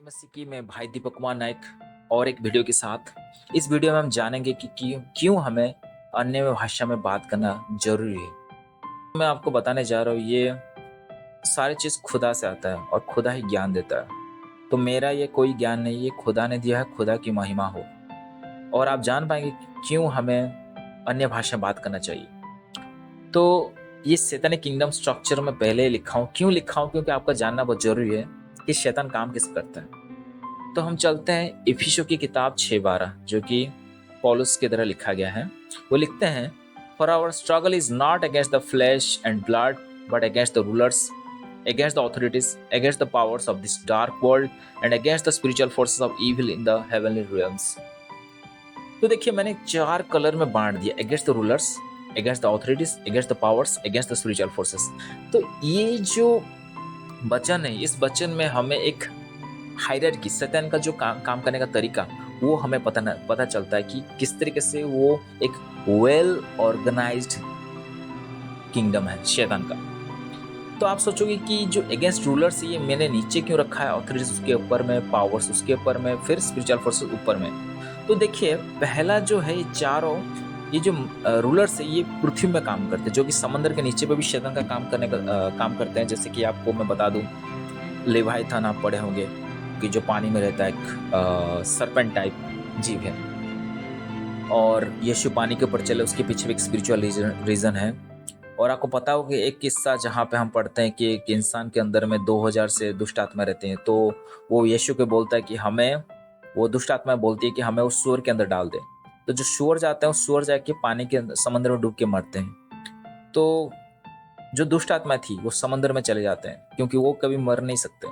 मसीकी में भाई दीपक कुमार नायक और एक वीडियो के साथ। इस वीडियो में हम जानेंगे कि क्यों हमें अन्य भाषा में बात करना जरूरी है। मैं आपको बताने जा रहा हूँ, ये सारी चीज़ खुदा से आता है और खुदा ही ज्ञान देता है। तो मेरा ये कोई ज्ञान नहीं, ये खुदा ने दिया है, खुदा की महिमा हो। और आप जान पाएंगे कि क्यों हमें अन्य भाषा में बात करना चाहिए। तो ये शैतानी किंगडम स्ट्रक्चर में पहले ही लिखा हूँ। क्यों लिखा हूँ? क्योंकि आपका जानना बहुत जरूरी है कि शैतान काम कैसे करता है। तो हम चलते हैं इफिसियों की किताब 6:12, जो कि पौलुस की तरह लिखा गया है। वो लिखते हैं, for our struggle is not against the flesh and blood but against the rulers, against the authorities, against the powers of this dark world and against the spiritual forces of evil in the heavenly realms. तो देखिए, मैंने 4 colour में बांट दिया, against the rulers, against the authorities, against the powers, against the spiritual forces. तो ये जो वचन है, इस वचन में हमें एक हायरार्की, शैतान का जो काम करने का तरीका, वो हमें पता चलता है कि किस तरीके से वो एक वेल ऑर्गेनाइज्ड किंगडम है शैतान का। तो आप सोचोगे कि जो अगेंस्ट रूलर्स है, ये मैंने नीचे क्यों रखा है, ऑथोरिटीज उसके ऊपर में, पावर्स उसके ऊपर में, फिर स्पिरिचुअल फोर्सेस ऊपर में। तो देखिए, पहला जो है, ये चारों, ये जो रूलर्स है, ये पृथ्वी में काम करते हैं, जो कि समंदर के नीचे पे भी शैतान का काम करते हैं। जैसे कि आपको मैं बता दूं, लेवाइथन आप पढ़े होंगे कि जो पानी में रहता है, एक सरपेंट टाइप जीव है, और यीशु पानी के ऊपर चले, उसके पीछे भी एक स्पिरिचुअल रीजन है। और आपको पता होगा कि एक किस्सा जहाँ पे हम पढ़ते हैं कि एक इंसान के अंदर में 2000 से दुष्ट आत्मा रहते हैं। तो वो यीशु को बोलता है कि हमें, वो दुष्ट आत्मा बोलती है कि हमें उस सूअर के अंदर डाल दे। तो जो सूअर जाते हैं, उस सूअर जाके पानी के समंदर में डूब के मरते हैं। तो जो दुष्ट आत्मा थी, वो समंदर में चले जाते हैं, क्योंकि वो कभी मर नहीं सकते।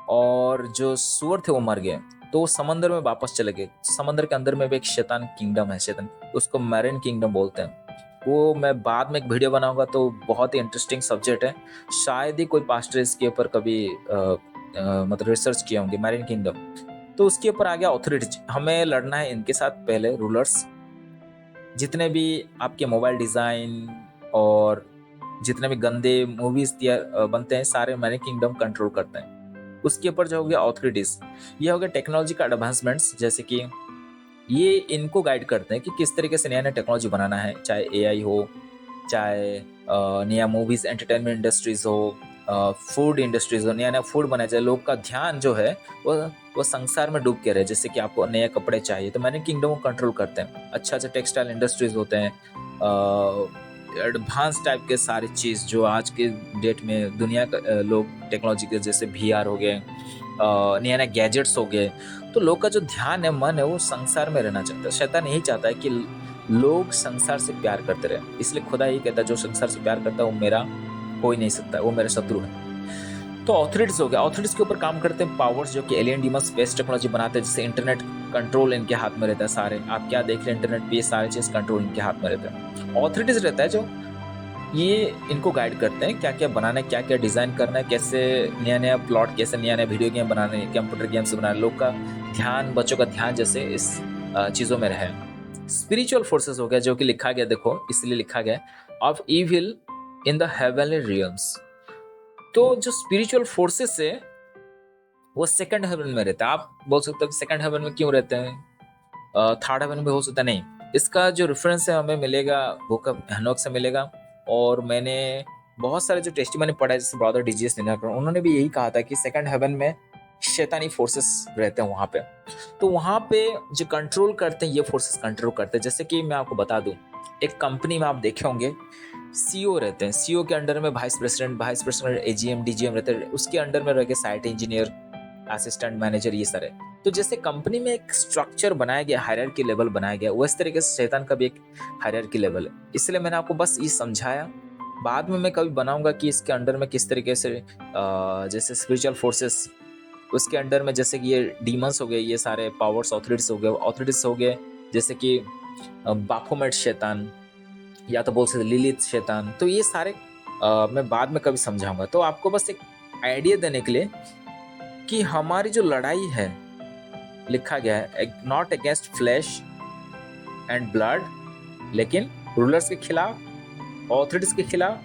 और जो सूअर थे, वो मर गए, तो वो समंदर में वापस चले गए। समंदर के अंदर में भी एक शैतान किंगडम है, शैतान, उसको मैरिन किंगडम बोलते हैं। वो मैं बाद में एक वीडियो बनाऊंगा, तो बहुत ही इंटरेस्टिंग सब्जेक्ट है। शायद ही कोई पास्टर इसके ऊपर कभी मतलब रिसर्च किए होंगे, मैरिन किंगडम। तो उसके ऊपर आ गया ऑथोरिटी। हमें लड़ना है इनके साथ पहले, रूलर्स। जितने भी आपके मोबाइल डिजाइन और जितने भी गंदे मूवीज बनते हैं, सारे मैरिन किंगडम कंट्रोल करते हैं। उसके ऊपर जो हो गया ऑथोरिटीज, ये हो गया टेक्नोलॉजी का एडवांसमेंट्स, जैसे कि ये इनको गाइड करते हैं कि किस तरीके से नया नया टेक्नोलॉजी बनाना है, चाहे एआई हो, चाहे नया मूवीज एंटरटेनमेंट इंडस्ट्रीज हो, फूड इंडस्ट्रीज हो, नया नया फूड बनाया जाए। लोग का ध्यान जो है वो संसार में डूब के रहे। जैसे कि आपको नए कपड़े चाहिए, तो मैंने किंगडम को कंट्रोल करते हैं। अच्छा अच्छा टेक्सटाइल इंडस्ट्रीज होते हैं, एडवांस टाइप के सारी चीज़ जो आज के डेट में दुनिया का लोग टेक्नोलॉजी के, जैसे VR हो गए, नया नया गैजेट्स हो गए। तो लोग का जो ध्यान है, मन है, वो संसार में रहना चाहता है। शैतान यही चाहता है कि लोग संसार से प्यार करते रहे। इसलिए खुदा यही कहता है, जो संसार से प्यार करता है वो मेरा हो ही नहीं सकता, वो मेरा शत्रु है। तो ऑथोरिटीज हो गया, ऑथोरिटीज के ऊपर काम करते हैं पावर्स, जो कि एलियन डीमंस स्पेस टेक्नोलॉजी बनाते हैं। जैसे इंटरनेट कंट्रोल इनके हाथ में रहता है। सारे आप क्या देख रहे हैं इंटरनेट पे, ये सारी चीज कंट्रोल इनके हाथ में रहता है। ऑथोरिटीज रहता है जो ये इनको गाइड करते हैं, क्या क्या बनाना है, क्या क्या डिजाइन करना है, कैसे नया नया प्लॉट, कैसे नया नया वीडियो गेम बनाने हैं, कंप्यूटर गेम्स बनाने, लोग का ध्यान, बच्चों का ध्यान जैसे इस चीजों में रहे। स्पिरिचुअल फोर्सेस हो गया, जो कि लिखा गया, देखो इसलिए लिखा गया, of evil in the heavenly realms. तो जो स्पिरिचुअल फोर्सेस है, वो सेकंड हेवन में रहता है। आप बोल सकते हो कि सेकंड हेवन में क्यों रहते हैं, थर्ड हेवन में हो सकता नहीं। इसका जो रेफरेंस है हमें मिलेगा बुक ऑफ हेनोक से मिलेगा। और मैंने बहुत सारे जो टेस्टिमनी पढ़ा है, जैसे ब्रदर डीजीएस निनाकर, उन्होंने भी यही कहा था कि सेकंड हेवन में शैतानी फोर्सेस रहते हैं वहां पे। तो वहां पे जो कंट्रोल करते हैं, ये फोर्सेस कंट्रोल करते हैं। जैसे कि मैं आपको बता दूं, एक कंपनी में आप देखे होंगे सीईओ रहते हैं। सीईओ के अंडर में वाइस प्रेसिडेंट एजीएम डीजीएम रहते हैं। उसके अंडर में रह के साइट इंजीनियर, असिस्टेंट मैनेजर, ये सारे। तो जैसे कंपनी में एक स्ट्रक्चर बनाया गया, हायरार्की लेवल बनाया गया, उस तरीके से शैतान का भी एक हायरार्की लेवल है। इसलिए मैंने आपको बस ये समझाया। बाद में मैं कभी बनाऊंगा कि इसके अंडर में किस तरीके से जैसे स्पिरिचुअल फोर्सेस, उसके अंडर में जैसे कि ये डीमंस हो गए, ये सारे पावर्स, ऑथोरिटीज हो गए, जैसे कि बाफोमेट शैतान, या तो बोल सकते लिलित शैतान। तो ये सारे मैं बाद में कभी समझाऊंगा। तो आपको बस एक आइडिया देने के लिए कि हमारी जो लड़ाई है, लिखा गया है, not against flash and blood, लेकिन रूलर्स के खिलाफ, ऑथोरिटीज के खिलाफ,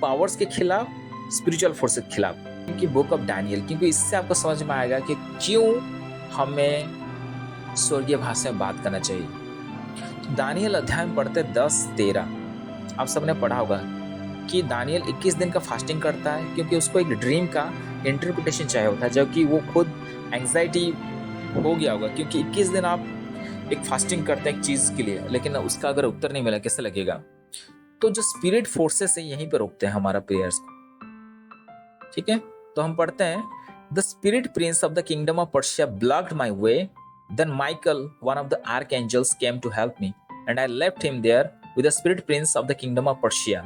पावर्स के खिलाफ, स्पिरिचुअल फोर्स के खिलाफ। कि बुक ऑफ डैनियल, क्योंकि इससे आपको समझ में आएगा कि क्यों हमें स्वर्गीय भाषा में बात करना चाहिए। तो दानियल अध्याय में पढ़ते 10-13, आप सबने पढ़ा होगा कि दानियल 21 दिन का फास्टिंग करता है, क्योंकि उसको एक ड्रीम का इंटरप्रिटेशन चाहिए होता है, जबकि वो खुद एंग्जाइटी हो गया होगा, क्योंकि 21 दिन आप एक फास्टिंग करते हैं एक चीज के लिए, लेकिन उसका अगर उत्तर नहीं मिला कैसे लगेगा। तो जो स्पिरिट फोर्सेस है यहीं पर रोकते हैं हमारा प्रेयर्स को, ठीक है। तो हम पढ़ते हैं, the spirit prince of the kingdom of Persia blocked my way, then Michael one of the archangels came to help me and I left him there with the spirit prince of the kingdom of Persia.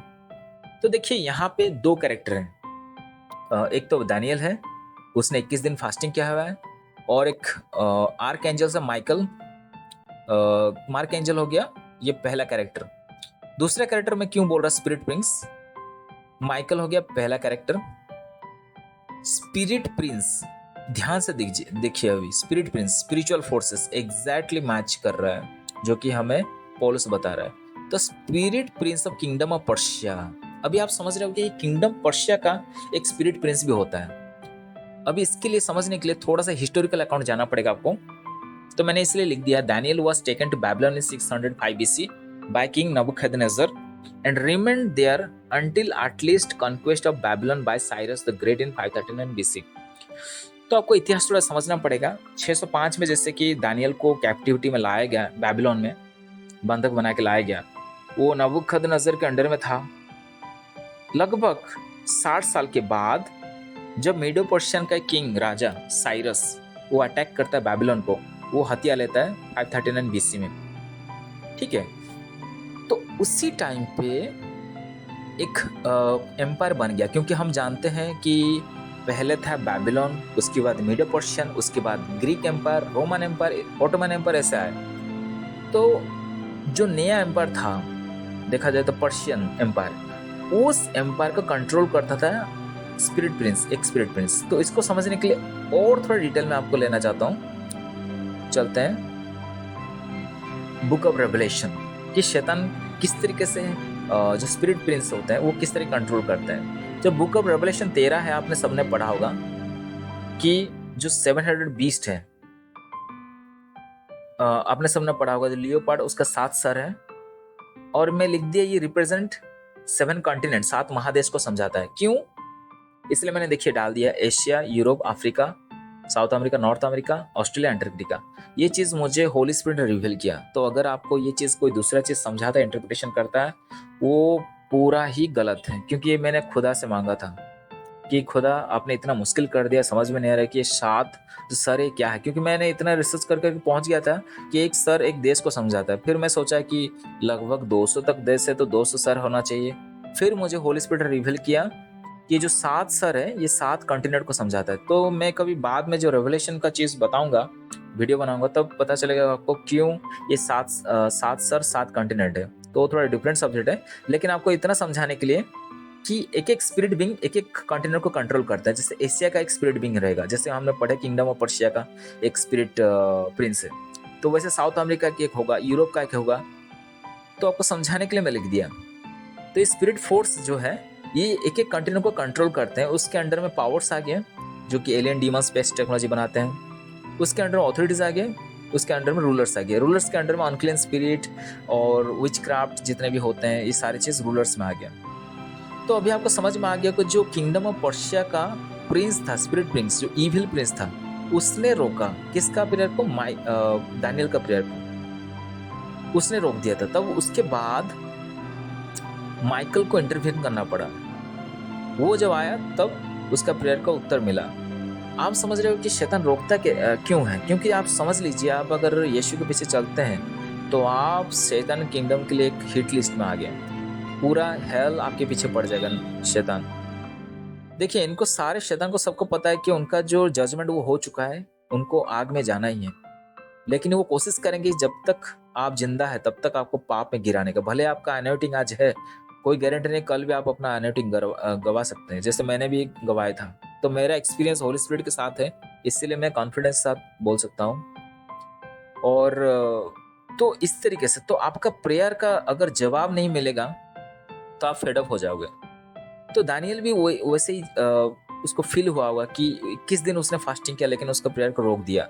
तो देखिए यहाँ पे दो character हैं, एक तो Daniel है, उसने 21 दिन फास्टिंग किया हुआ है, और एक आर्क एंजल से माइकल, मार्क एंजल हो गया ये पहला कैरेक्टर। दूसरा कैरेक्टर में क्यों बोल रहा स्पिरिट प्रिंस, माइकल हो गया पहला कैरेक्टर। स्पिरिट प्रिंस ध्यान से देखिए अभी spirit Prince spiritual forces exactly match कर रहा है जो कि हमें पौलुस बता रहा है। तो spirit prince of kingdom of Persia, अभी आप समझ रहे हो कि किंगडम पर्शिया का एक स्पिरिट प्रिंस भी होता है। अभी इसके लिए समझने के लिए थोड़ा सा हिस्टोरिकल अकाउंट जाना पड़ेगा आपको, तो मैंने इसलिए लिख दिया, Daniel was taken to Babylon in 605 BC by king Nebuchadnezzar and remained there until at least conquest of Babylon by Cyrus the Great in 539 BC। तो आपको इतिहास थोड़ा समझना पड़ेगा। 605 में जैसे कि दानियल को कैप्टिविटी में लाया गया, बैबिलोन में बंधक बना के लाया गया, वो नबूकदनेस्सर के अंडर में था। लगभग 60 साल के बाद जब मीडो पर्शियन का किंग राजा साइरस वो अटैक करता है बैबिलोन को, वो हथिया लेता है 539 BC में, ठीक है। तो उसी टाइम पे एक एम्पायर बन गया, क्योंकि हम जानते हैं कि पहले था बैबिलोन, उसके बाद मीडो पर्शियन, उसके बाद Greek empire, Roman empire, Ottoman empire, ऐसे आए। तो जो नया एम्पायर था देखा जाए तो पर्शियन एम्पायर, उस एम्पायर को कंट्रोल करता था स्पिरिट प्रिंस, एक स्पिरिट प्रिंस। तो इसको समझने के लिए और थोड़ा डिटेल में आपको लेना चाहता हूँ। चलते हैं बुक ऑफ रेवलेशन कि शैतान किस तरीके से जो स्पिरिट प्रिंस होते हैं वो किस तरह कंट्रोल करते हैं। जब बुक ऑफ रेवलेशन 13 है, आपने सबने पढ़ा होगा कि जो 700 बीस्ट है, आपने सबने पढ़ा होगा, जो लियोपार्ड उसका 7 सर है, और मैं लिख दिया ये रिप्रेजेंट 7 कॉन्टिनेंट, 7 महादेश को समझाता है। क्यों, इसलिए मैंने देखिए डाल दिया Asia, Europe, Africa, south America, north America, Australia, Antarctica. ये चीज़ मुझे होली स्पिरिट ने रिवील किया। तो अगर आपको ये चीज़ कोई दूसरा चीज़ समझाता है, इंटरप्रिटेशन करता है, वो पूरा ही गलत है, क्योंकि ये मैंने खुदा से मांगा था कि खुदा आपने इतना मुश्किल कर दिया, समझ में नहीं आ रहा कि ये 7 सर ये क्या है, क्योंकि मैंने इतना रिसर्च करके पहुंच गया था कि एक सर एक देश को समझाता है। फिर मैं सोचा कि लगभग 200 तक देश है तो 200 सर होना चाहिए। फिर मुझे होली स्पिरिट ने रिवील किया ये जो 7 सर है ये 7 कॉन्टिनेंट को समझाता है। तो मैं कभी बाद में जो रेवलेशन का चीज बताऊंगा, वीडियो बनाऊंगा, तब पता चलेगा आपको क्यों ये 7 सर 7 कॉन्टिनेंट है। तो थोड़ा डिफरेंट सब्जेक्ट है, लेकिन आपको इतना समझाने के लिए कि एक एक स्पिरिट बीइंग एक एक कॉन्टिनेंट को कंट्रोल करता है। जैसे एशिया का एक स्पिरिट बीइंग रहेगा, जैसे हमने पढ़ा किंगडम ऑफ पर्शिया का एक स्पिरिट प्रिंस है, तो वैसे साउथ अमेरिका की एक होगा, यूरोप का एक होगा। तो आपको समझाने के लिए मैं लिख दिया। तो स्पिरिट फोर्स जो है ये एक एक कंटिन्यू को कंट्रोल करते हैं। उसके अंडर में पावर्स आ गए जो कि एलियन डीमन स्पेस टेक्नोलॉजी बनाते हैं। उसके अंडर में ऑथोरिटीज आ गए, उसके अंडर में रूलर्स आ गए। रूलर्स के अंडर में अनक्लीन स्पिरिट और विच क्राफ्ट जितने भी होते हैं, ये सारी चीज रूलर्स में आ गया। तो अभी आपको समझ में आ गया कि जो किंगडम ऑफ पर्शिया का प्रिंस था, स्पिरिट प्रिंस, जो इविल प्रिंस था, उसने रोका किसका प्रेयर को, दानियल का प्रेयर को उसने रोक दिया था। तब उसके बाद माइकल को इंटरव्यू करना पड़ा। वो जब आया तब उसका प्रेयर का उत्तर मिला। आप समझ रहे हो कि शैतान रोकता क्यों है, क्योंकि आप समझ लीजिए, आप अगर यीशु के पीछे चलते हैं तो आप शैतान किंगडम के लिए एक हिट लिस्ट में आ गए। पूरा हेल आपके पीछे पड़ जाएगा शैतान। देखिए इनको सारे शैतान को सबको पता है कि उनका जो जजमेंट वो हो चुका है, उनको आग में जाना ही है। लेकिन वो कोशिश करेंगे जब तक आप जिंदा है तब तक आपको पाप में गिराने का। भले आपका अनॉइंटिंग आज है, कोई गारंटी नहीं कल भी आप अपना अनॉइंटिंग गवा सकते हैं, जैसे मैंने भी गवाया था। तो मेरा एक्सपीरियंस होली स्पिरिट के साथ है, इसलिए मैं कॉन्फिडेंस के साथ बोल सकता हूँ। और तो इस तरीके से तो आपका प्रेयर का अगर जवाब नहीं मिलेगा तो आप फेडअप हो जाओगे। तो दानियल भी वैसे ही उसको फील हुआ होगा कि किस दिन उसने फास्टिंग किया लेकिन उसका प्रेयर को रोक दिया।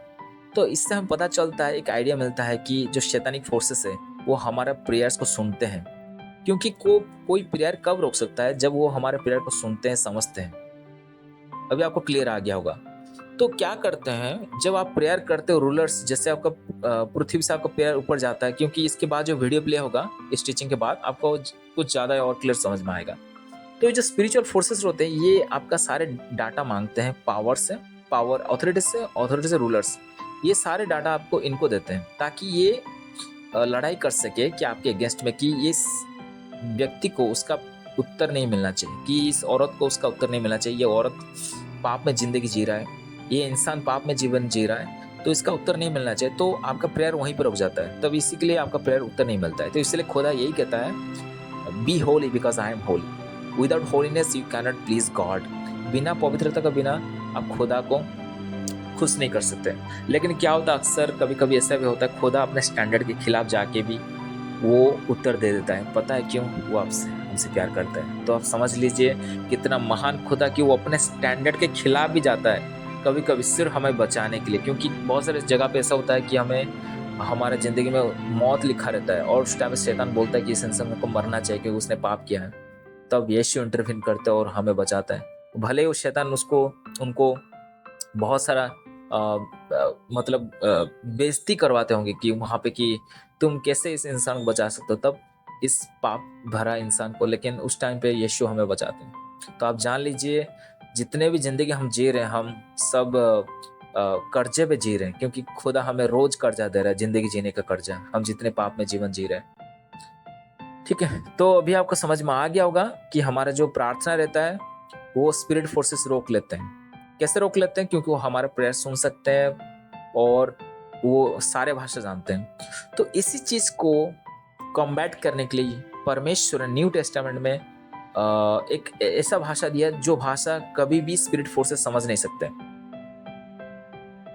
तो इससे हमें पता चलता है, एक आइडिया मिलता है कि जो शैतानिक फोर्सेस है वो हमारा प्रेयर्स को सुनते हैं। क्योंकि कोई प्रेयर कब रोक सकता है, जब वो हमारे प्रेयर को सुनते हैं, समझते हैं। अभी आपको क्लियर आ गया होगा। तो क्या करते हैं, जब आप प्रेयर करते हो रूलर्स, जैसे आपका पृथ्वी से आपका प्रेयर ऊपर जाता है, क्योंकि इसके बाद जो वीडियो प्ले होगा इस टीचिंग के बाद आपको कुछ ज़्यादा और क्लियर समझ में आएगा। तो ये जो स्पिरिचुअल फोर्सेस होते हैं ये आपका सारे डाटा मांगते हैं पावर से, पावर अथॉरिटी से रूलर्स। ये सारे डाटा आपको इनको देते हैं ताकि ये लड़ाई कर सके कि आपके अगेंस्ट में, कि इस व्यक्ति को उसका उत्तर नहीं मिलना चाहिए, कि इस औरत को उसका उत्तर नहीं मिलना चाहिए, ये औरत पाप में जिंदगी जी रहा है, ये इंसान पाप में जीवन जी रहा है, तो इसका उत्तर नहीं मिलना चाहिए। तो आपका प्रेयर वहीं पर रुक जाता है, तब इसी के लिए आपका प्रेयर उत्तर नहीं मिलता है। तो इसलिए खुदा यही कहता है, be holy because I am holy, without holiness you can not please God. बिना पवित्रता का बिना आप खुदा को खुश नहीं कर सकते। लेकिन क्या होता है, अक्सर कभी कभी ऐसा भी होता है, खुदा अपने स्टैंडर्ड के खिलाफ जाके भी वो उत्तर दे देता है। पता है क्यों? वो आपसे हमसे प्यार करता है। तो आप समझ लीजिए कितना महान खुदा कि वो अपने स्टैंडर्ड के खिलाफ भी जाता है कभी कभी, सिर्फ हमें बचाने के लिए। क्योंकि बहुत सारे जगह पे ऐसा होता है कि हमें हमारे ज़िंदगी में मौत लिखा रहता है और उस टाइम शैतान बोलता है कि इस इंसान को मरना चाहिए क्योंकि उसने पाप किया है। तब यीशु इंटरवीन करता है और हमें बचाता है। भले ही वो शैतान उनको बहुत सारा मतलब बेइज्जती करवाते होंगे कि वहाँ पे कि तुम कैसे इस इंसान को बचा सकते हो, तब इस पाप भरा इंसान को, लेकिन उस टाइम पे यीशु हमें बचाते हैं। तो आप जान लीजिए जितने भी जिंदगी हम जी रहे हैं, हम सब कर्जे पे जी रहे हैं, क्योंकि खुदा हमें रोज कर्जा दे रहा है, जिंदगी जीने का कर्जा, हम जितने पाप में जीवन जी रहे हैं। ठीक है, तो अभी आपको समझ में आ गया होगा कि हमारा जो प्रार्थना रहता है वो स्पिरिट फोर्सेस रोक लेते हैं। कैसे रोक लेते हैं? क्योंकि वो हमारे प्रेयर सुन सकते हैं और वो सारे भाषा जानते हैं। तो इसी चीज को कॉम्बैट करने के लिए परमेश्वर ने न्यू टेस्टामेंट में एक ऐसा भाषा दिया जो भाषा कभी भी स्पिरिट फोर्सेस समझ नहीं सकते।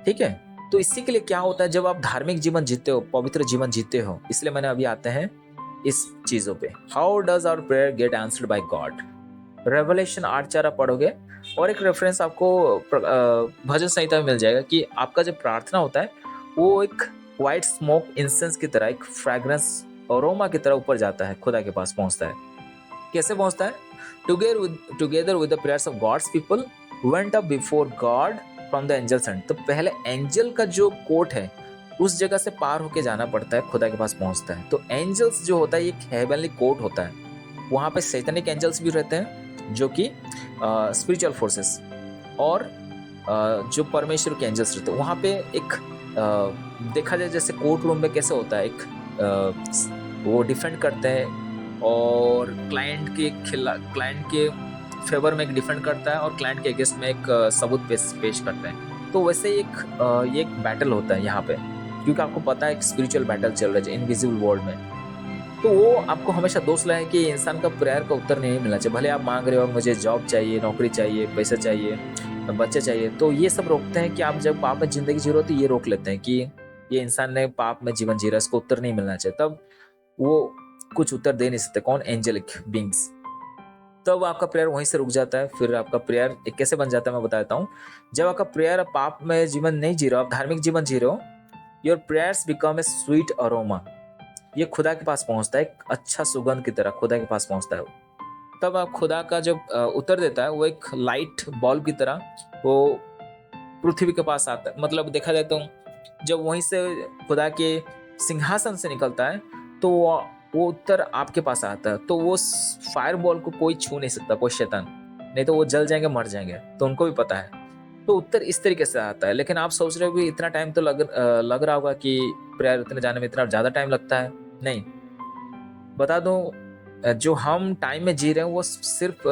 ठीक है, तो इसी के लिए क्या होता है, जब आप धार्मिक जीवन जीते हो, पवित्र जीवन जीते हो, इसलिए मैंने अभी आते हैं इस चीजों पे। How does our prayer get answered by God? Revelation 8:4 आप पढ़ोगे और एक रेफरेंस आपको भजन संहिता में मिल जाएगा कि आपका जो प्रार्थना होता है वो एक व्हाइट स्मोक इंसेंस की तरह, एक फ्रैग्रेंस अरोमा की तरह ऊपर जाता है, खुदा के पास पहुंचता है। कैसे पहुंचता है? Together with the prayers of God's people went up before God from the angels and. तो पहले एंजल का जो कोर्ट है उस जगह से पार होके जाना पड़ता है, खुदा के पास पहुंचता है। तो एंजल्स जो होता है एक हेवनली कोर्ट होता है, वहां पे सैतानिक एंजल्स भी रहते हैं जो कि स्पिरिचुअल फोर्सेस, और जो परमेश्वर के एंजल्स रहते हैं। वहाँ पे एक देखा जाए जैसे कोर्ट रूम में कैसे होता है, एक वो डिफेंड करते हैं और क्लाइंट के फेवर में एक डिफेंड करता है और क्लाइंट के अगेंस्ट में एक सबूत पेश करता है। तो वैसे ये एक बैटल होता है यहाँ पे, क्योंकि आपको पता है एक स्पिरिचुअल बैटल चल रहा है इनविजिबल वर्ल्ड में। तो वो आपको हमेशा दोष लाए कि इंसान का प्रेयर का उत्तर नहीं मिलना चाहिए। भले आप मांग रहे हो मुझे जॉब चाहिए, नौकरी चाहिए, पैसा चाहिए, बच्चे चाहिए, तो ये सब रोकते हैं कि आप जब पाप में जिंदगी जी रहे हो तो ये रोक लेते हैं कि ये इंसान ने पाप में जीवन जी रहा है, इसको उत्तर नहीं मिलना चाहिए। तब वो कुछ उत्तर दे नहीं सकते। कौन? Angelic beings. तब आपका प्रेयर वहीं से रुक जाता है। फिर आपका प्रेयर एक कैसे बन जाता है मैं बताता हूँ। जब आपका प्रेयर पाप में जीवन नहीं जी रहे हो, आप धार्मिक जीवन जी रहे हो, your prayers become a sweet aroma. ये खुदा के पास पहुंचता है, एक अच्छा सुगंध की तरह खुदा के पास पहुंचता है। तब आप खुदा का जब उत्तर देता है वो एक लाइट बल्ब की तरह वो पृथ्वी के पास आता है। मतलब देखा जाए तो जब वहीं से खुदा के सिंहासन से निकलता है तो वो उत्तर आपके पास आता है। तो वो फायर बॉल को कोई छू नहीं सकता, कोई शैतान, नहीं तो वो जल जाएंगे, मर जाएंगे। तो उनको भी पता है। तो उत्तर इस तरीके से आता है। लेकिन आप सोच रहे हो कि इतना टाइम तो लग रहा होगा कि प्रेयर उतने जाने में इतना ज़्यादा टाइम लगता है। नहीं, बता दूं, जो हम टाइम में जी रहे हैं वो सिर्फ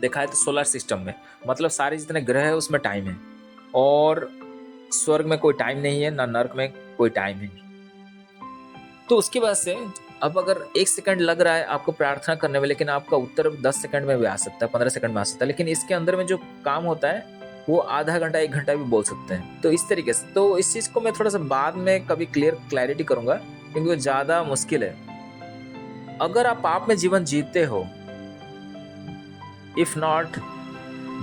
देखा है तो सोलर सिस्टम में, मतलब सारे जितने ग्रह है उसमें टाइम है, और स्वर्ग में कोई टाइम नहीं है, ना नर्क में कोई टाइम है। तो उसकी वजह से अब अगर 1 सेकंड लग रहा है आपको प्रार्थना करने में, लेकिन आपका उत्तर 10 सेकंड में भी आ सकता है, 15 सेकंड में आ सकता है। लेकिन इसके अंदर में जो काम होता है वो आधा घंटा 1 घंटा भी बोल सकते हैं। तो इस तरीके से, तो इस चीज को मैं थोड़ा सा बाद में कभी क्लैरिटी करूंगा, क्योंकि वो ज्यादा मुश्किल है। अगर आप पाप में जीवन जीते हो, if not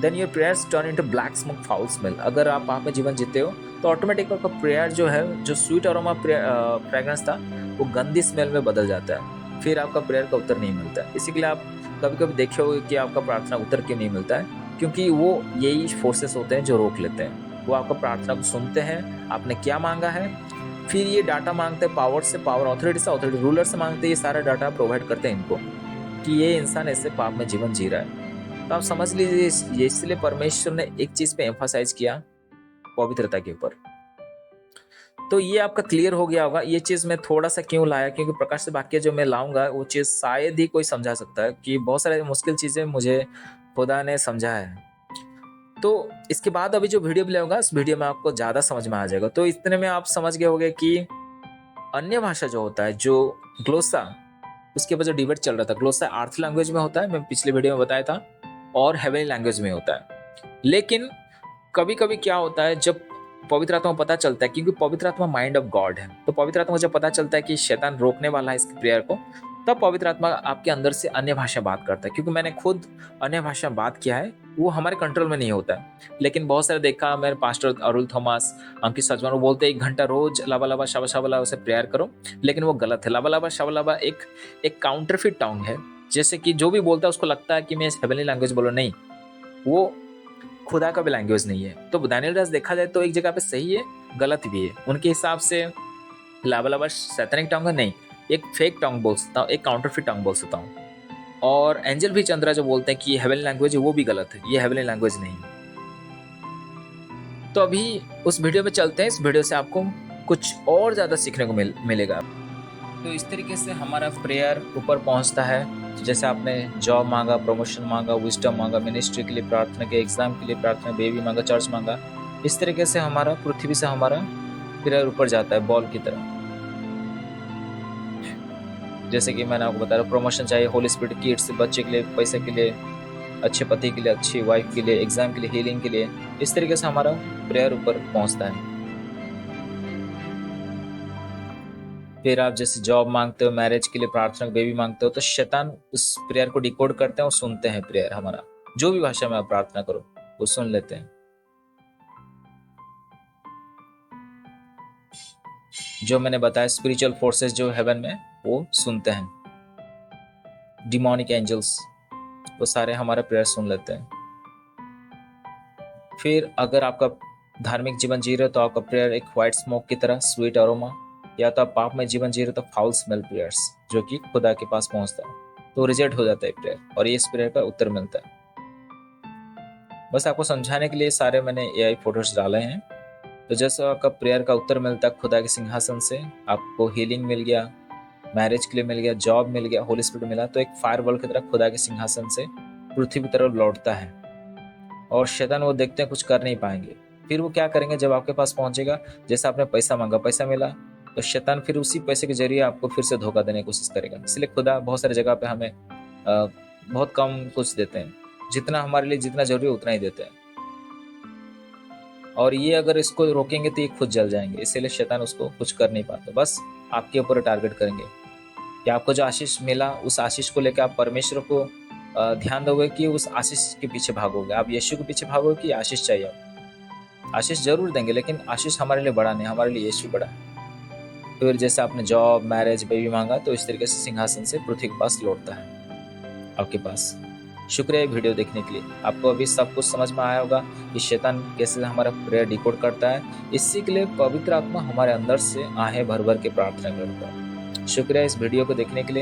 then your prayers turn into black smoke foul smell. अगर आप पाप में जीवन जीते हो तो ऑटोमेटिक आपका प्रेयर जो है, जो स्वीट अरोमा फ्रेग्रेंस था, वो गंदी स्मेल में बदल जाता है। फिर आपका प्रेयर का उत्तर नहीं मिलता है। इसी के लिए आप कभी कभी देखे होगे कि आपका प्रार्थना उत्तर क्यों नहीं मिलता है, क्योंकि वो यही फोर्सेस होते हैं जो रोक लेते हैं। वो आपका प्रार्थना को सुनते हैं, आपने क्या मांगा है, फिर ये डाटा मांगते हैं पावर से, पावर अथॉरिटी से, अथॉरिटी रूलर से मांगते हैं। ये सारा डाटा प्रोवाइड करते हैं इनको कि ये इंसान ऐसे पाप में जीवन जी रहा है। तो आप समझ लीजिए, इसलिए परमेश्वर ने एक चीज पे एम्फासाइज किया, पवित्रता के ऊपर। तो ये आपका क्लियर हो गया होगा। ये चीज मैं थोड़ा सा क्यों लाया, क्योंकि प्रकाश से वाक्य जो मैं लाऊंगा वो चीज शायद ही कोई समझा सकता है, कि बहुत सारे मुश्किल चीजें मुझे खुदा ने समझा है। तो इसके बाद अभी जो वीडियो प्ले होगा, इस वीडियो में आपको ज्यादा समझ में आ जाएगा। तो इतने में आप समझ गए होंगे कि अन्य भाषा जो होता है, जो ग्लोसा, उसके ऊपर जो डिबेट चल रहा था, ग्लोसा अर्थ लैंग्वेज में होता है, मैं पिछले वीडियो में बताया था, और हेवनली लैंग्वेज में होता है। लेकिन कभी कभी क्या होता है, जब पवित्र आत्मा को पता चलता है, क्योंकि पवित्र आत्मा माइंड ऑफ गॉड है, तो पवित्र आत्मा को जब पता चलता है कि शैतान रोकने वाला है इस प्रेयर को, तब पवित्र आत्मा आपके अंदर से अन्य भाषा बात करता है। क्योंकि मैंने खुद अन्य भाषा बात किया है, वो हमारे कंट्रोल में नहीं होता है। लेकिन बहुत सारे देखा, मेरे पास्टर अरुल थॉमस, अंकित सचमान, वो बोलते हैं 1 घंटा रोज लाबा लाबा शाबा शाबा से प्रेयर करो, लेकिन वो गलत है। लाबा लाबा शाबा लाबा एक काउंटरफिट टंग है, जैसे कि जो भी बोलता है उसको लगता है कि मैं हेवनली लैंग्वेज बोलो, नहीं, वो खुदा का भी लैंग्वेज नहीं है। तो दानियल दास देखा जाए तो एक जगह पे सही है, गलत भी है। उनके हिसाब से लाबा लाबा सैतानिक टंग है, नहीं, एक फेक टंग बोल सकता हूँ, एक काउंटरफिट टंग बोल सकता हूँ। और एंजल भी चंद्रा जो बोलते हैं कि ये हेवनली लैंग्वेज है, वो भी गलत है, ये हेवनली लैंग्वेज नहीं है। तो अभी उस वीडियो पे चलते हैं। इस वीडियो से आपको कुछ और ज़्यादा सीखने को मिलेगा। तो इस तरीके से हमारा प्रेयर ऊपर पहुंचता है। जैसे आपने जॉब मांगा, प्रमोशन मांगा, विजडम मांगा, मिनिस्ट्री के लिए प्रार्थना की, एग्जाम के लिए प्रार्थना, बेबी मांगा, चर्च मांगा, इस तरीके से हमारा पृथ्वी से हमारा प्रेयर ऊपर जाता है बॉल की तरह। जैसे कि मैंने आपको बताया, प्रमोशन चाहिए, होली स्पिरिट, किड्स, बच्चे के लिए, पैसे के लिए, अच्छे पति के लिए, अच्छी वाइफ के लिए, एग्जाम के लिए, हीलिंग के लिए, इस तरीके से हमारा प्रेयर ऊपर पहुंचता है। फिर आप जैसे जॉब मांगते हो, मैरिज के लिए प्रार्थना, बेबी मांगते हो, तो शैतान उस प्रेयर को डिकोड करते हैं और सुनते हैं प्रेयर हमारा। जो भी भाषा में आप प्रार्थना करो वो सुन लेते हैं। जो मैंने बताया, स्पिरिचुअल फोर्सेस जो हेवन में, वो सुनते हैं। डिमोनिक एंजल्स, वो सारे हमारा प्रेयर सुन लेते हैं। फिर अगर आपका धार्मिक जीवन जी रहे हो तो आपका प्रेयर एक व्हाइट स्मोक की तरह, स्वीट अरोमा, या तो आप पाप में जीवन जी रहे हो तो फाउल स्मेल प्रेयर्स, जो कि खुदा के पास पहुंचता है, तो रिजेक्ट हो जाता है प्रेयर, और ये इस प्रेयर का उत्तर मिलता है। बस आपको समझाने के लिए सारे मैंने AI फोटोज डाले हैं। तो जैसे आपका प्रेयर का उत्तर मिलता है खुदा के सिंहासन से, आपको हीलिंग मिल गया, मैरिज के लिए मिल गया, जॉब मिल गया, होली स्पिरिट मिला, तो एक फायरबॉल की तरह खुदा के सिंहासन से पृथ्वी की तरफ लौटता है। और शैतान वो देखते हैं कुछ कर नहीं पाएंगे। फिर वो क्या करेंगे, जब आपके पास पहुंचेगा, जैसे आपने पैसा मांगा, पैसा मिला, तो शैतान फिर उसी पैसे के जरिए आपको फिर से धोखा देने की कोशिश करेगा। इसलिए खुदा बहुत सारी जगह पे हमें बहुत कम कुछ देते हैं, जितना हमारे लिए जितना जरूरी है उतना ही देते हैं। और ये अगर इसको रोकेंगे तो ये खुद जल जाएंगे, इसीलिए शैतान उसको कुछ कर नहीं पाते, बस आपके ऊपर टारगेट करेंगे कि आपको जो आशीष मिला, उस आशीष को लेकर आप परमेश्वर को ध्यान दोगे कि उस आशीष के पीछे भागोगे, आप यीशु के पीछे भागोगे कि आशीष चाहिए। आशीष जरूर देंगे, लेकिन आशीष हमारे लिए बड़ा नहीं, हमारे लिए यीशु बड़ा है। फिर जैसे आपने जॉब, मैरिज, बेबी मांगा, तो इस तरीके से सिंहासन से पृथ्वी के पास लौटता है आपके पास। शुक्रिया ये वीडियो देखने के लिए। आपको अभी सब कुछ समझ में आया होगा कि शैतान कैसे हमारा प्रेयर डिकोड करता है। इसी के लिए पवित्र आत्मा हमारे अंदर से आहें भर भर के प्रार्थना करता है। शुक्रिया इस वीडियो को देखने के लिए।